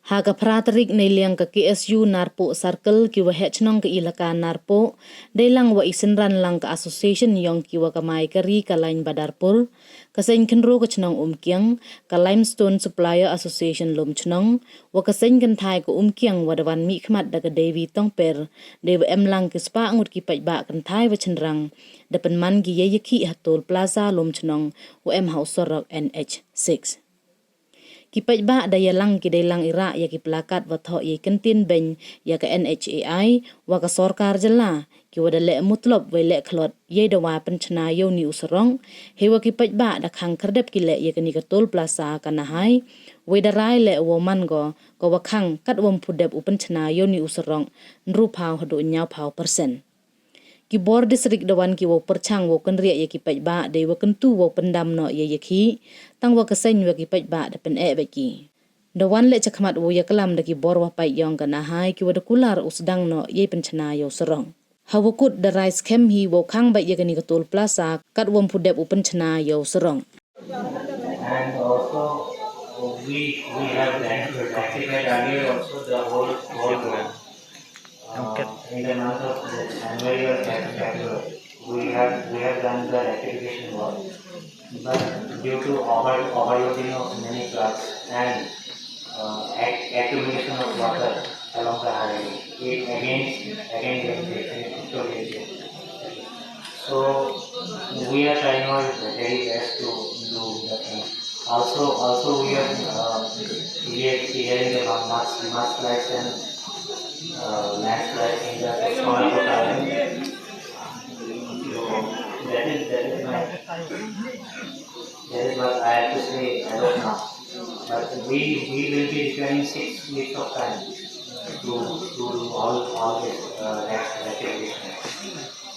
Haga praterik niliang ke KSU Narpo Circle kiwa hechnong ke ilaka Narpo, delang wa isenran lang ke association yong kiwa kamai keri kalain Badarpur, kasain kenro ke chnong umkiang, ka Limestone Supplier Association lom chnong, wa kasain kentai ke umkiang wadawan mikmat daga Devi Tongper, dewa lang ke spa angut ki ba kentai wa chenrang, depan man gi yeki hatol plaza lom chnong, wa house sorok NH6. Kipai ba daya lang ki lang ira ya ki plakat wa tho ye kentin ben ya ka NHAI wa ka sarkar jala ki wa le mutlab we le khlot ye da wa panchna yo ni usrong he wa kipai ba da khang khardep ki le ye ka ni ka tol plaza ka na hai we da rai le wo man go ko wa khang kat wom phudep u panchna yo ni usrong nru phau hadu nyau phau persen ki bor distrik dawan ki wo perchang wo kan ria ye ki pai ba de wo kan tu wo pendam no ye ki tang wo kasen wo ki pai ba da pen e be ki dawan le chakmat wo ye kalam da ki bor wa pai yong kana hai ki wo da kular usdang no ye penchna yo serong hawo kut da rice kem hi wo khang ba ye ka ni ka tol plaza kat wom phudep u penchna yo serong. And also we have activated earlier also the whole in the month of January or February, we have done the rectification work, but due to overloading of many trucks and accumulation of water along the highway, it again gets. So we are trying our very best to do the thing. Also we are clearing the mudslides and landslide in the small island. So that is what I have to say as of now. But we will be requiring 6 weeks of time to do all this activity.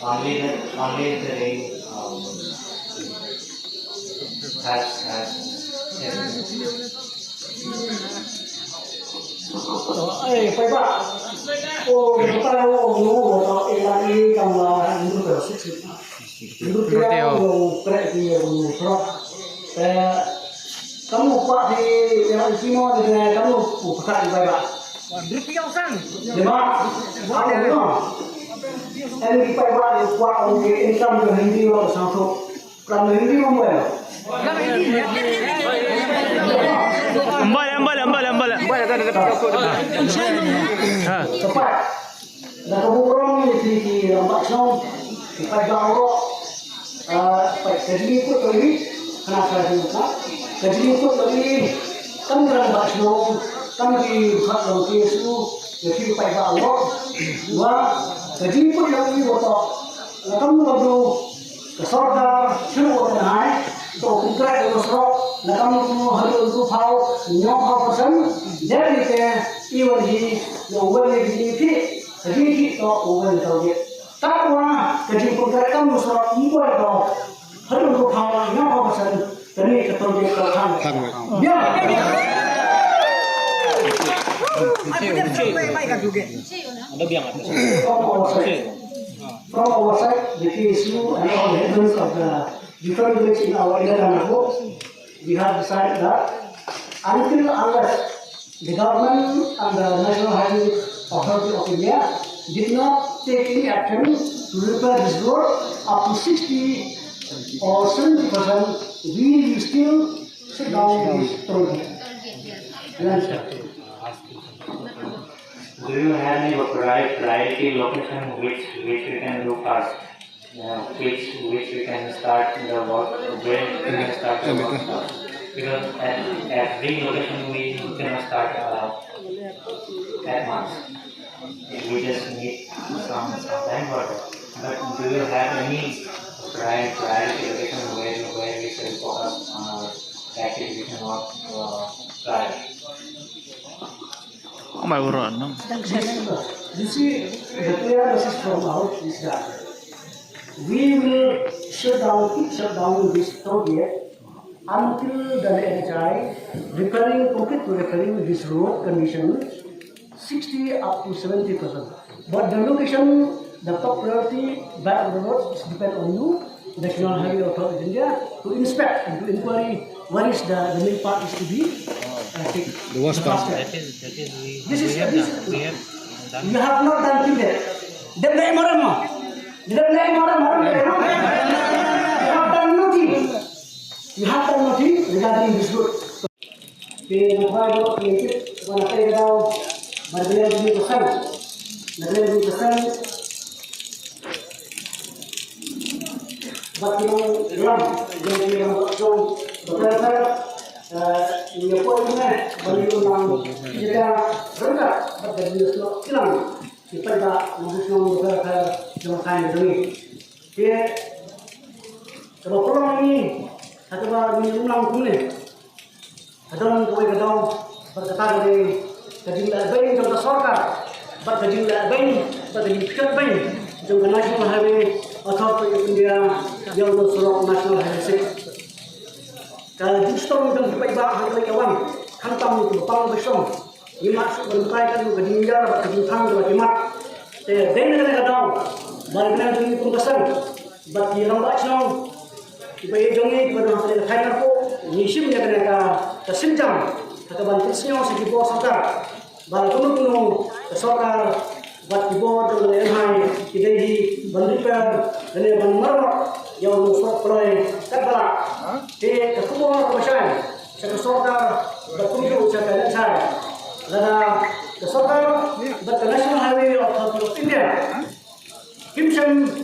Only the rain phải bạn ô người ta ô nó bảo là đi cầm là nó được sức nó theo nhiều cái gì nhiều pro kamu kuat di yang Cina dengan kamu bukan baik pak. Rupiah sang. Lima. Ini kita buat kuat untuk income ke Hindi orang sanggup. Kalau Hindi orang boleh. Ambal ada cepat. Dah keburung ni di rampak song. Kita jauh. Jadi ikut lagi. Kenapa juga? Jadi ikut lagi. Kan rampak song. Kan di hak orang itu. Jadi kita jauh. Wah. Jadi ikut lagi waktu. Kamu baru kesorga. Semua orang naik. तो कुकरा के दोस्तों नकम को हर उनको फाओ न्यो फाओ पसंद जब इसे इवन ही जो ओवर ही थी ही तो ओवर करोगे तब वहाँ कभी कुकरा कम दोस्तों इनको तो हर उनको फाओ न्यो फाओ पसंद तभी करोगे तो खान या ada biang apa from our side the issue and all the evidence of the different ways in our India we have decided that unless the government and the National Highway Authority of India did not take any action to repair this road up to 60 or 70%, we will still sit down this project. Do you have any priority location which we can do first? Which we can start the work, when we can start the work. Because at every location we cannot start at once. We just need some time for that. But do you have any priority location where we should focus on our activation work prior? Mai uron no. You see, the clear message from out is that we will shut down this project until the NHI repairing this road condition 60 up to 70%. But the location, the top priority back of the road is depend on you, the National Highway Authority of India, to inspect and to inquiry where is the main part is to be Luas That is we have done. You have not done till that. Then the Imam. You have done nothing. You have done nothing regarding this road. Okay, the Bible created when I take it down, but they have to be the sun. But you know, the prayer, you put in there, but you know, you can run that, but there is no killing. You put that, you just know the prayer, you know, kind of doing. Here, the problem is, at about you know, Kadang kau kadang berkata dari kejila bayi jangka sorkar, berkejila bayi, berkejila bayi jangka national highway authority of India yang bersurau national highway 6. Kalau justru yang kita ibarat hari kawan, hantam itu pang besar, imat berbentai kan kejila berkejila dua imat. Dengan kadang bagaimana ini pun kesan, bagi orang bacaan. Ibarat jongi pada masalah kain aku, nisim yang kena kesenjang, atau bantu senyum segi bawah sarkar, bantu kuno sarkar, bantu bawah dengan LHI, kita di bandingkan dengan bandmarok yang musok perai terbalik, di ketua masyarakat, sarkar berkunjung sekarang saya, lada sarkar bernasional highway authority of India,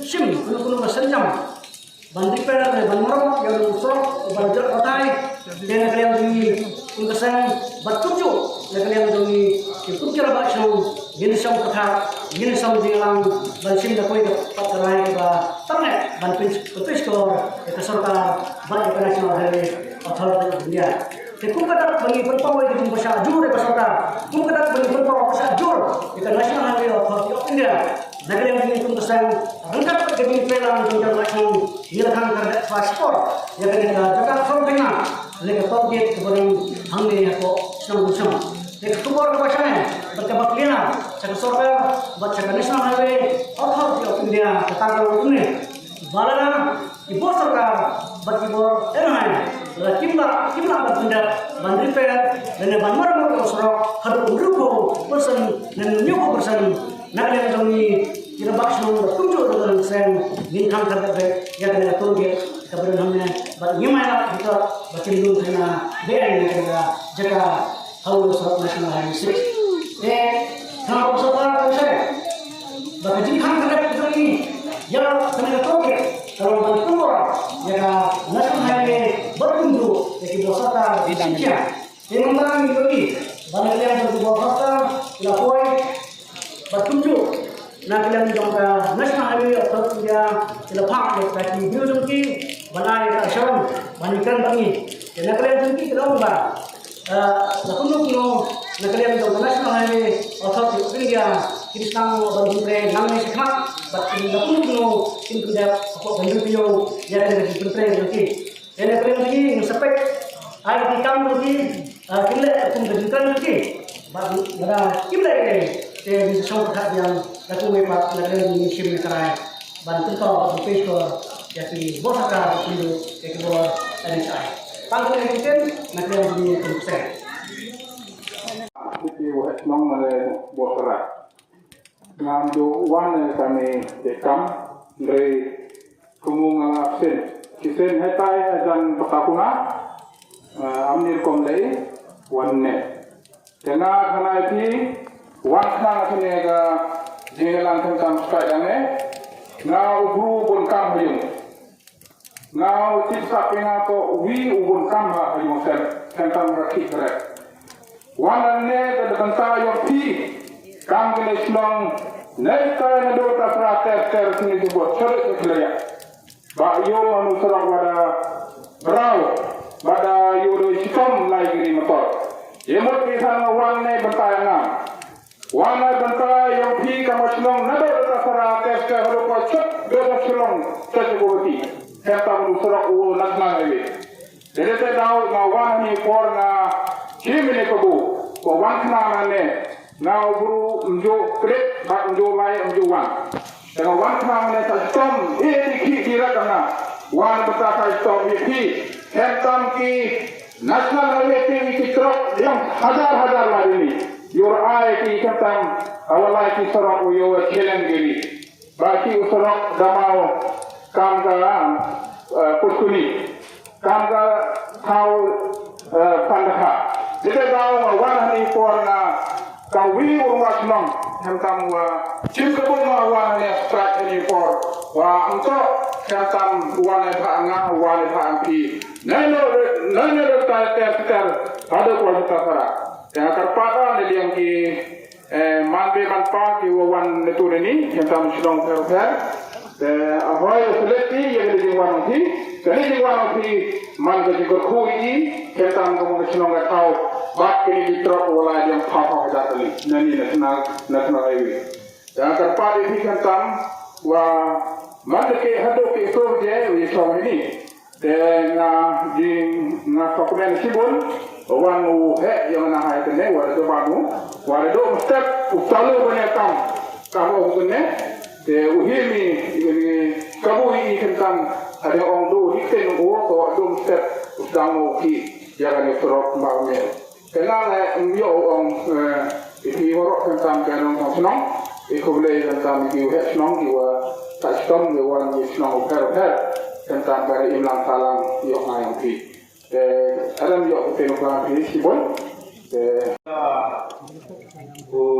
sim kuno kesenjang. Banding pada bandmarok yang usok belajar kotai dan kalian di ungkasan bertuju dan kalian di itu kira baca ini sama kata ini sama jelang bansim dah koi patrai ke tangan banpin putus kor itu serta banyak nasional hari authority India. Tekuk kata bagi berpawai di bahasa jur peserta, kum kata bagi berpawai bahasa jur itu nasional hari authority of India. Negeri yang ini ungkasan rengkap kedua pelan untuk macam hilangkan kerja paspor yang kena jaga frontingnya lepas target kepada hamil aku sama-sama lepas keluar ke sana berkebak liana cakap sorga baca nasional highway authority of India ketanggal ini balana ibu sorga berkibor enai kimla bertindak bandri fair dan bandar bersorok hadu grupo person dan nyuko person negeri yang kami kita bakal berkunjung dengan sen bintang terbaik yang ada turun kepada namanya bagaimana kita berkunjung dengan BN yang jaga haul surat nasional hari ini. Kenapa saudara saya bagaimana terbaik itu ini yang kena turun kalau berkunjung jaga nasional hari berkunjung jadi bosata di Indonesia. Yang menang ini banyak yang berbosata lapoi berkunjung. Nah kalian jangka nasional highway atau dia lepak dari biru ki balai kasam banikan bangi. Dan kalian jangki kalau ba, lakukan kilo. Nah kalian jangka nasional highway atau dia kiristang bandung nang sekat, tapi lakukan kilo ini tidak apa bandung kilo yang ada di bertrei jangki. Dan kalian lagi ngespek air di kamar lagi, kilo aku bandingkan lagi. Baru ada kilo ini. Jadi sesuatu yang aku memang negara Indonesia menerai bantu tau berpikir jadi bosaka itu ekor NHI. Panggung yang mungkin negara Indonesia. Jadi wahai semang mana bosara. Ngamdo wan kami dekam dari kumungan absen. Kisen hetai dan pertakuna amnir komlei wanne. Tengah kena itu wakna kene ga jelan tentang sekadangnya ngau guru pun kam hayung ngau tiksa pena to wi ubun kam hayung tentang rakit rek wanane da kanta yo pi kam kene slong nei ka na do ta frater ter sini dibuat chore kelaya ba yo anu serang pada brau pada yo do sikom lagi ni motor yemot pisan wanne bertayang wana banta yang pi kamaslong nado tasara teske harupa chot bedaslong tetugoti kata menusra u nasna ngewe dede te dau na wani porna chimene kobu ko wankna nane na guru njo kret ba njo mai njo wan dengan wankna nane ta stom e ki kira kana wan bata ka stom pi hentam ki National Highway TV truk yang hadar lagi. Your eye ki katam awalai ki sorok uyo chelen giri. Baki usorok damau kamga puskuni. Kamga tau pandaha. Jadi daun warna ni porna kawi urmas nong. Hentam wa cimkepun warna ni strike ni por. Wa untuk hentam warna paanga warna paangpi. Nanya ter ada kualitas sara. Yang terpada ni yang ki manbe manpa ki wawan netur ini yang tam silong ter. Ahoy seleti yang di wan ki, kali di wan ki man ke ku ini yang tam kamu silong tahu bak ini di truk wala yang papa jatali. Nani national highway. Yang terpada ini yang tam wa man ke hado ki so je wi so ini. Na dokumen sibol wan yang na hai tene warado babu warado mustaq utalu banyak kamu kene uhimi kamu ini tentang ada orang do dikten ko do mustaq utamu ki jangan sorok mbaknya kenal yo orang iki horok tentang kanong senong ikubule tentang ki senong ki wa tak senong ki wan senong tentang dari imlang salang yok ngayong ki. Alam yok tenukang ki sibon.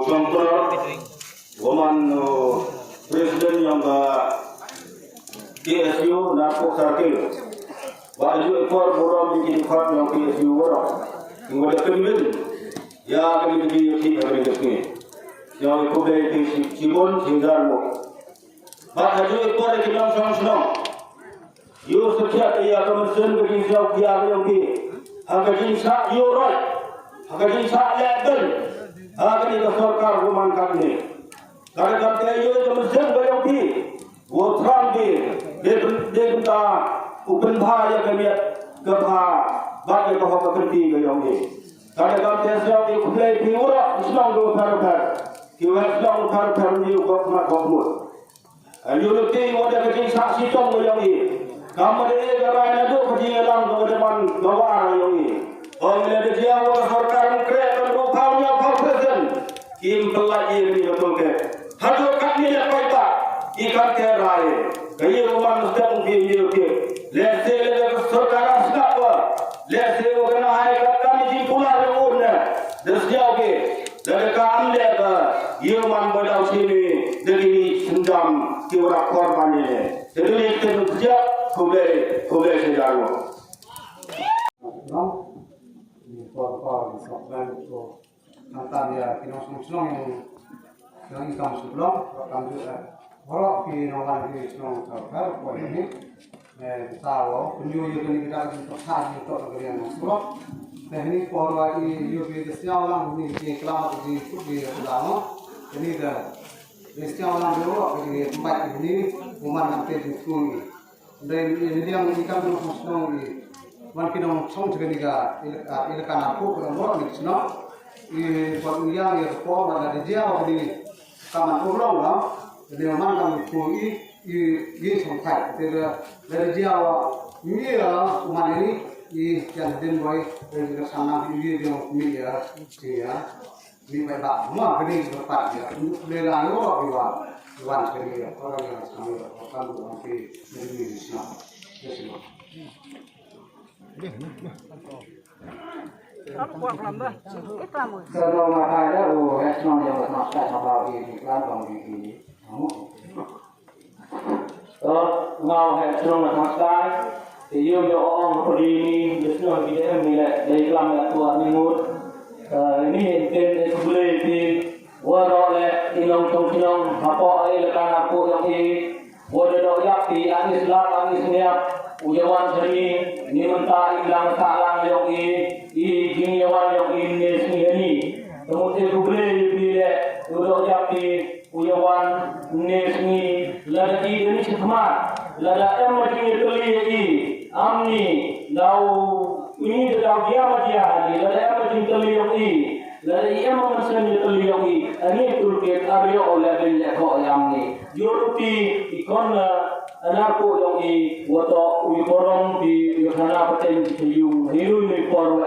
Contoh, woman presiden yang PSU Narko Sarkil. Baju ekor borom di tempat yang PSU borom. Ingin kenal, ya kami di sini. Yang ikut dari sibon singgal mo. Baju ekor di dalam senang. Yo setiap ia kemudian bagi jawab dia yang ki, agar jinsa yo roy, agar jinsa legal, agar ini sorkar rumah kami. Karena kami yo kemudian bagi ki, wo terang di benda upen bahaya kami kebha bagi kau bekerti yang ki. Karena kami siap di kulai diurah Islam do parapar, kiwas Islam parapar ni ukap mak kumur. Ayo nanti wadah jinsa sitong yang ki. Kamu ini kerana itu kejilang kemudian bawa yang ini. Oleh dia orang sorkan kereta rupanya presiden. Kim pelajari ini betul ke? Hadu kami yang baik ikan kerai. Kaya rumah sedang biar lese sorkan asnapa. Lese orang hai kami di pulau rumah. Desjauh ke. Dari kami lega. Iaman badau sini dari sendam kiwara korban ini. Jadi kerja Kube sedaru. Ini por soalan itu nanti ya kita senang yang kamu sebelum kamu orang kita orang kita senang kalau kau ini tahu penjual ini kita percaya untuk kerjaan sebelum ini por ini juga setiap orang ini kelam di dalam ini dah setiap orang dulu di tempat ini rumah nanti di sini. Dan ini yang ikan itu musnah ini, mungkin orang song juga ikan aku orang di sana, ini yang ekspor ada di Jawa ini, kaman ulang lah, jadi mana kami koi ini songkai, dari Jawa ini ya rumah ini yang denboy dari sana ini dia miliar dia, ini banyak, semua ini berapa dia, lelang itu apa? Iwan sekali orang yang kami lakukan untuk negeri Islam. Kalau ada Islam yang bermaksud apa ini kalau ini ngau Islam bermaksud iyo yo orang berdiri Islam kita milik dari Islam yang tua minggu ini kita boleh di warole ilong tongkinong hapo ay lekan aku yang wode do yakti anis lak anis niap ujawan seri ni menta ilang salang yang jingyawan yang ini sini kemudian kubule bile udo yakti ujawan nesni lada ini semat lada emati teli amni dau ini dau dia madia lada emati teli yang Dari yang memesan terlihat ini turki Aryo oleh beli kok yang ni. Juruti ikon anak ko yung wato uiporong di hana paten yung hiru ni por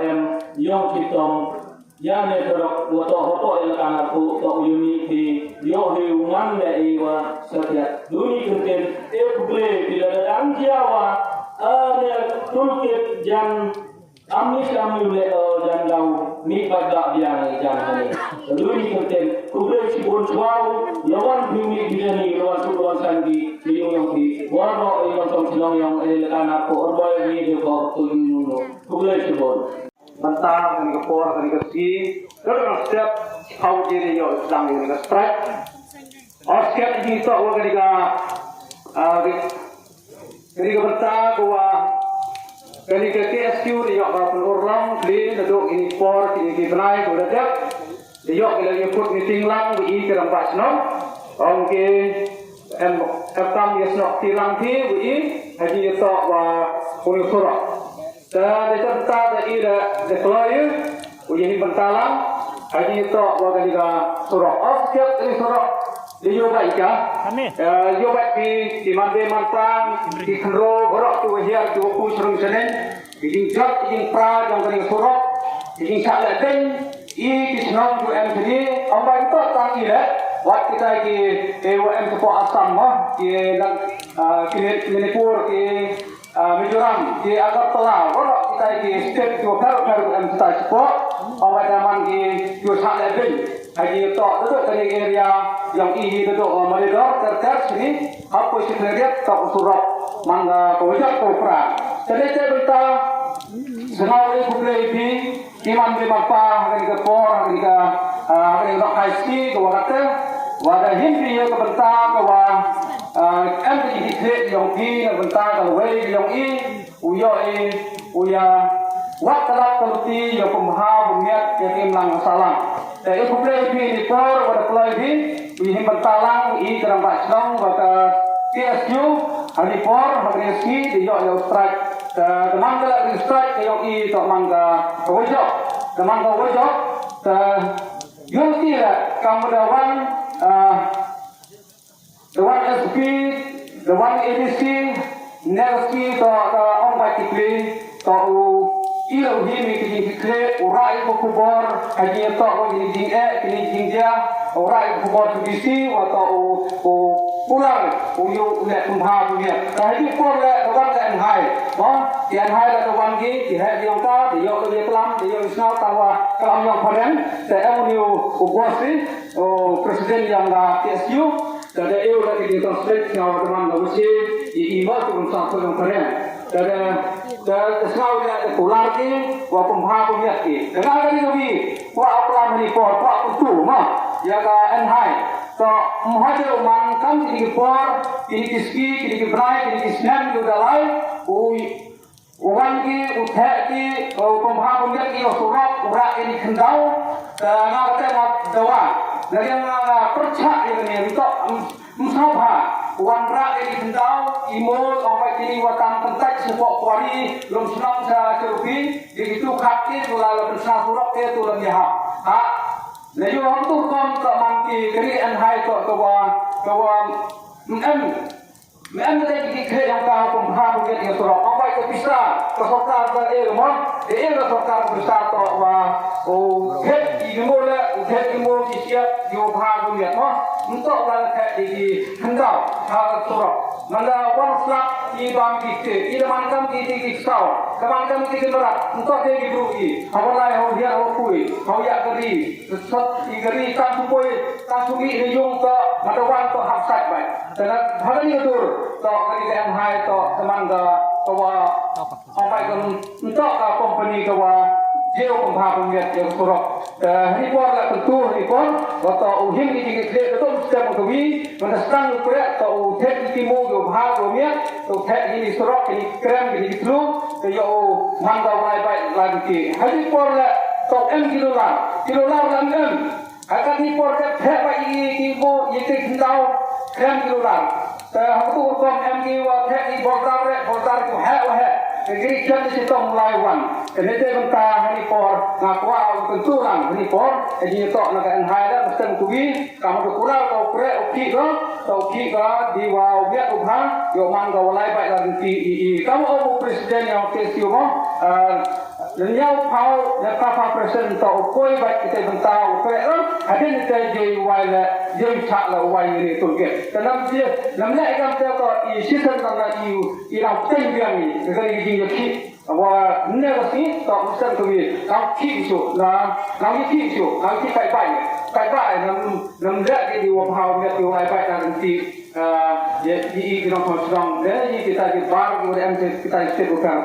yung kitong yan ay wato hoto yung anak ko to yumi di yo hiuman na iwa sa duni kunten ble bila ang jawa tulkit jan Amis kami boleh jangkau mi pada yang jangan. Lalu ini konten kubur si bonsuau lawan bumi bila ni lawan sandi yang di waro yang tong silong yang anak ko orboy ni dia ko tu nuno kubur si bon. Bantang ni kapor ni kasi terus step kau jadi yo sedang ni ka strike. Step ini tu awak ketika bantang gua ketika KSU dia akan orang clean duduk ini sport ini dibenai sudah dah dia lagi put meeting lang di kerang pasno okay katam dia nak tilang ti di haji itu punya surat dan dia tak ada deklarasi uji bentalang haji itu ketika surat setiap ini surat dia baik dia baik di mana mantang di kendro berok tu hiar tu ku serung senen di jat di pra yang kering surok di salah den di senang tu sini ambai tu tangi lah wat kita ki EWM tu asam di Manipur di Mizoram di Agartala berok kita ki step tu baru kita support ambai daman di salah den haji itu dari area yang ini duduk Malaysia terkait sini apa sekretariat tak surat mangga kawajak kopra jadi saya berita senawari kublai ini iman di bapa hari ke por hari ke haji ke waktu wadah hindi ya ke berita bahwa MPD yang ini berita kalau yang ini uya waktu kelti yang pemaham bumiat yang imlang salam ibu play di por pada play di bentalang i kerang basnong pada KSU hari por hari SK di yo strike teman kalau di strike yo i to mangga wajok teman ko wajok yo tira kamu dewan SP dewan ADC nerski to ong batikli to ilau himi kini dikle urai kubor haji to kini kini dia urai kubor bisi atau pulang uyu ulet kumha punya haji por le dewan le hai tian hai le dewan gi di hai yang ta di yo ke kelam di yo isnau tawa kelam yang paren saya uyu ugosi presiden yang da TSU dan eu lagi di translate ngau teman ngausi i iwa tu satu yang paren dan sekarang dia pular ni, wah pemaham punya ni. Dengar kali tu wah apa ni por, wah tu mah, ya kan enhai. So muhajar mangkam ini por, ini kiski, ini kibrai, ini kisnan tu dalai, uang ki, uthek ki, pemaham punya ni, surat, urat ini kendau, dan apa nak dawa. Dari yang percaya ini untuk musabah. Uang rak ini kendau, imul, sampai kini watang pentak sepok kuari, belum senang saya cerupi, begitu kaki mulai bersah surok dia tu lebih hak. Jadi orang tu kom ke mangki kiri enhai ke kita dikira yang kau pemaham mungkin yang surok, sampai ke pisah, ke sokar ke ilmu, ke sokar besar tu het imul disiap diubah dunia untuk lalat di kendau hal surok. Manda one slap di bang kita, di mankam di kau, kemankam di berat untuk dia diberugi. Awalai hau dia hau kui, hau ya geri, sot geri kan supoi, kan sugi rejung ke madawan ke hapsat baik. Dan hal ini tu, to ketika hai to teman ke sampai ke untuk company ke dia pemaham punya yang surok. Ripor lah tentu ripor. Waktu uhim ini kita betul setiap mengkawi. Menestang ukuran atau utek timu pemaham punya. Utek ini surok, ini krem, ini kelu. Kaya mangga mulai baik lagi. Ripor lah top M kilolar lang. Akan ripor ke pek baik ibu yaitu kendau krem kilolar. Waktu hukum M kiwa tek di bordar itu hek. gereja di situ mulai wan. Kene te benta hari por ngakwa tenturan hari por jadi to naga enhada mesti kugi kamu tu kurang kau pre oki ko di wa biak ubha yo man go walai bai dan ti kamu o presiden yang ke siumo lenyau pau ya kapa presiden to koi bai kita benta pre ada ni te je wai la je cha la wai ni tu ke tanam dia namla ekam te ko I sistem na I ra ten biang ni ga gi ki wa never see to mesti kugi kau ki su na kau ki su kau ki bai nam dak di wa pau ya tu wai bai dan ti ya di kita sedang jadi kita di bar kita istirahat bukan.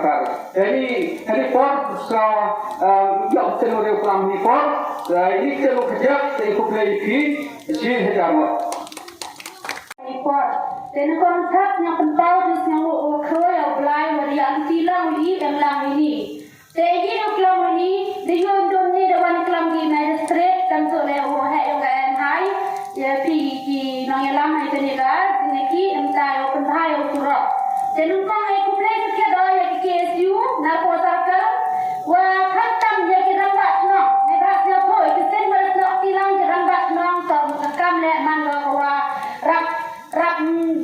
Jadi por setelah ya tenore program ni por ini kalau kerja saya kuplay fi si hejama. Por dan kontrak yang pentau yang khoi au blai varian tilang li lang ini. Jadi uklam ini dia don ni dewan klam di magistrate kan so le ho hai yang kan hai ya pi ki nang yang lama itu ni kan neki entah au pentai au surah. Dan kong ai kuplay ke do ya KSU na ko sakal wa khatam ya ki rang bat no ai ba sia phoi ki sen ba no tilang ki rang bat no to kam le man lo wa rap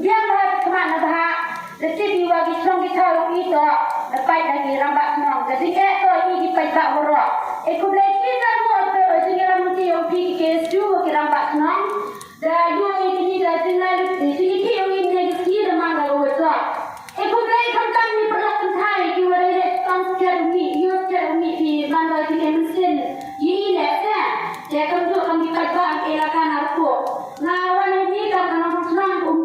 dia ba kemana dah jadi diwagi strong kita itu dapat lagi rambat nong jadi itu ini dipakai berok aku boleh kita buat jadi ramu tiang pi kesu kita rambat nong dan yo ini dah tinggal di sini tiang ini di mana kalau besar aku boleh kamkan ni perlakuan Thai kita boleh konsep ni di mana di mesin ini lah jadi kalau kami pakai elakan aku nahวันนี้การทำงานของ